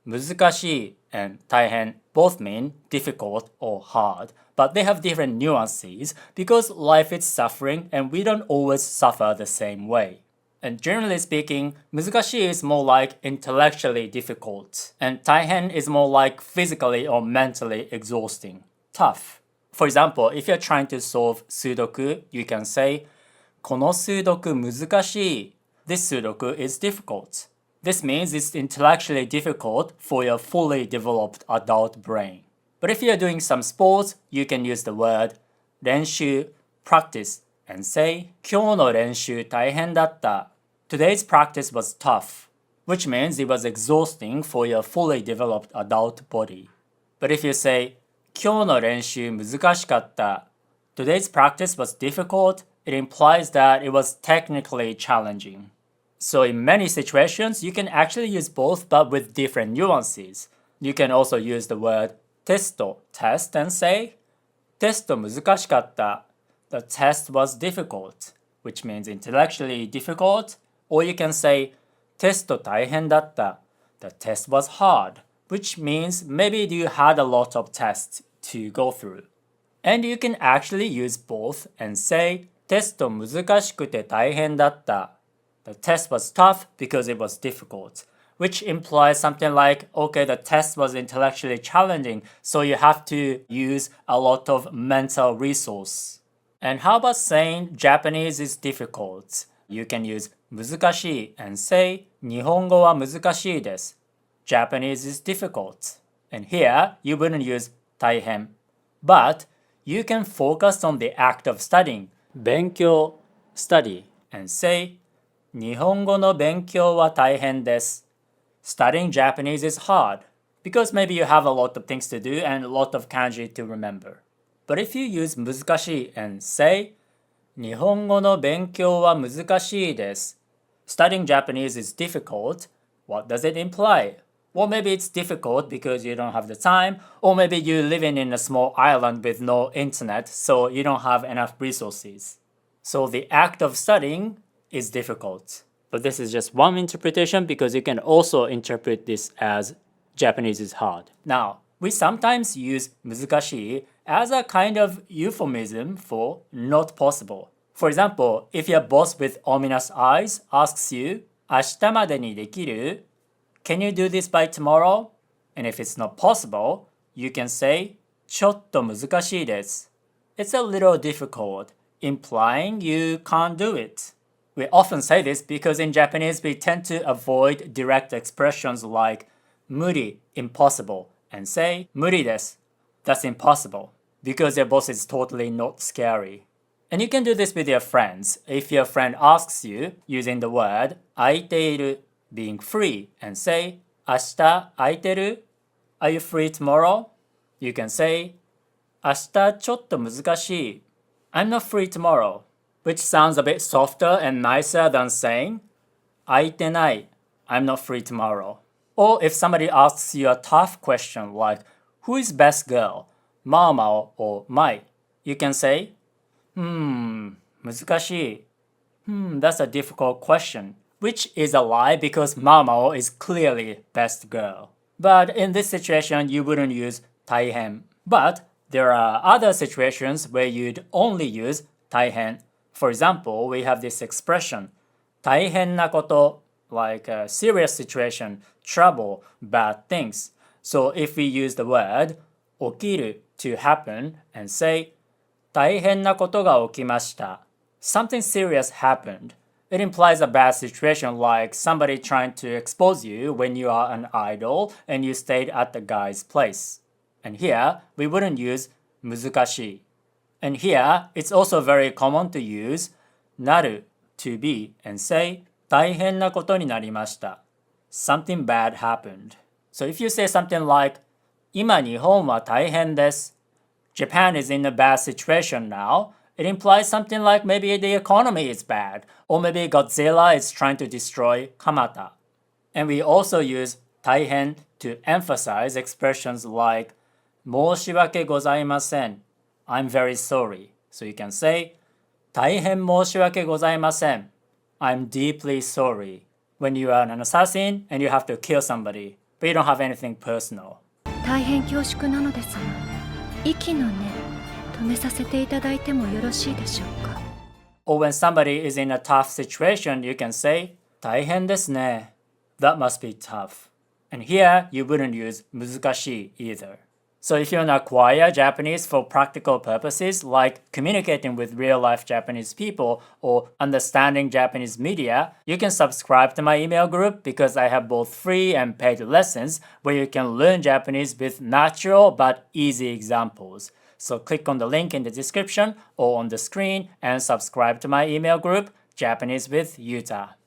Muzukashii and Taihen both mean difficult or hard, but they have different nuances because life is suffering and we don't always suffer the same way. And generally speaking, Muzukashii is more like intellectually difficult, and Taihen is more like physically or mentally exhausting, tough. For example, if you're trying to solve Sudoku, you can say, この数読難しい. This Sudoku is difficult. This means it's intellectually difficult for your fully developed adult brain. But if you're doing some sports, you can use the word 練習, practice, and say 今日の練習大変だった. Today's practice was tough, which means it was exhausting for your fully developed adult body. But if you say 今日の練習難しかった, today's practice was difficult, it implies that it was technically challenging. So in many situations, you can actually use both but with different nuances. You can also use the word テスト, test, and say テスト難しかった. The test was difficult, which means intellectually difficult. Or you can say テスト大変だった. The test was hard, which means maybe you had a lot of tests to go through. And you can actually use both and say テスト難しくて大変だった. The test was tough because it was difficult, which implies something like, okay, the test was intellectually challenging, so you have to use a lot of mental resource. And how about saying Japanese is difficult? You can use 難しい and say 日本語は難しいです. Japanese is difficult. And here, you wouldn't use 大変. But you can focus on the act of studying, 勉強, study, and say 日本語の勉強は大変です. Studying Japanese is hard because maybe you have a lot of things to do and a lot of kanji to remember. But if you use 難しい and say 日本語の勉強は難しいです. Studying Japanese is difficult. What does it imply? Well, maybe it's difficult because you don't have the time, or maybe you're living in a small island with no internet, so you don't have enough resources. So the act of studying is difficult. But this is just one interpretation because you can also interpret this as Japanese is hard. Now, we sometimes use 難しい as a kind of euphemism for not possible. For example, if your boss with ominous eyes asks you, 明日までにできる? Can you do this by tomorrow? And if it's not possible, you can say, ちょっと難しいです. It's a little difficult, implying you can't do it. We often say this because in Japanese we tend to avoid direct expressions like 無理, impossible, and say 無理です, that's impossible, because your boss is totally not scary. And you can do this with your friends. If your friend asks you using the word 空いている, being free, and say 明日空いてる? Are you free tomorrow? You can say 明日ちょっと難しい. I'm not free tomorrow. Which sounds a bit softer and nicer than saying 空いてない, I'm not free tomorrow. Or if somebody asks you a tough question like who is best girl, Mao or Mai, you can say 難しい. That's a difficult question, which is a lie because Mao is clearly best girl. But in this situation, you wouldn't use 大変. But there are other situations where you'd only use 大変. For example, we have this expression, 大変なこと, like a serious situation, trouble, bad things. So if we use the word 起きる to happen and say 大変なことが起きました, something serious happened. It implies a bad situation like somebody trying to expose you when you are an idol and you stayed at the guy's place. And here, we wouldn't use 難しい. And here, it's also very common to use なる to be and say 大変なことになりました. Something bad happened. So if you say something like 今日本は大変です. Japan is in a bad situation now. It implies something like maybe the economy is bad, or maybe Godzilla is trying to destroy Kamata. And we also use 大変 to emphasize expressions like 申し訳ございません. I'm very sorry. So you can say 大変申し訳ございません. I'm deeply sorry. When you are an assassin and you have to kill somebody. but you don't have anything personal. 大変恐縮なのですが、息の根、止めさせていただいてもよろしいでしょうか。Or when somebody is in a tough situation, you can say, 大変ですね. That must be tough. And here, you wouldn't use 難しい either. So if you want to acquire Japanese for practical purposes like communicating with real-life Japanese people or understanding Japanese media, you can subscribe to my email group because I have both free and paid lessons where you can learn Japanese with natural but easy examples. So click on the link in the description or on the screen and subscribe to my email group, Japanese with Yuta.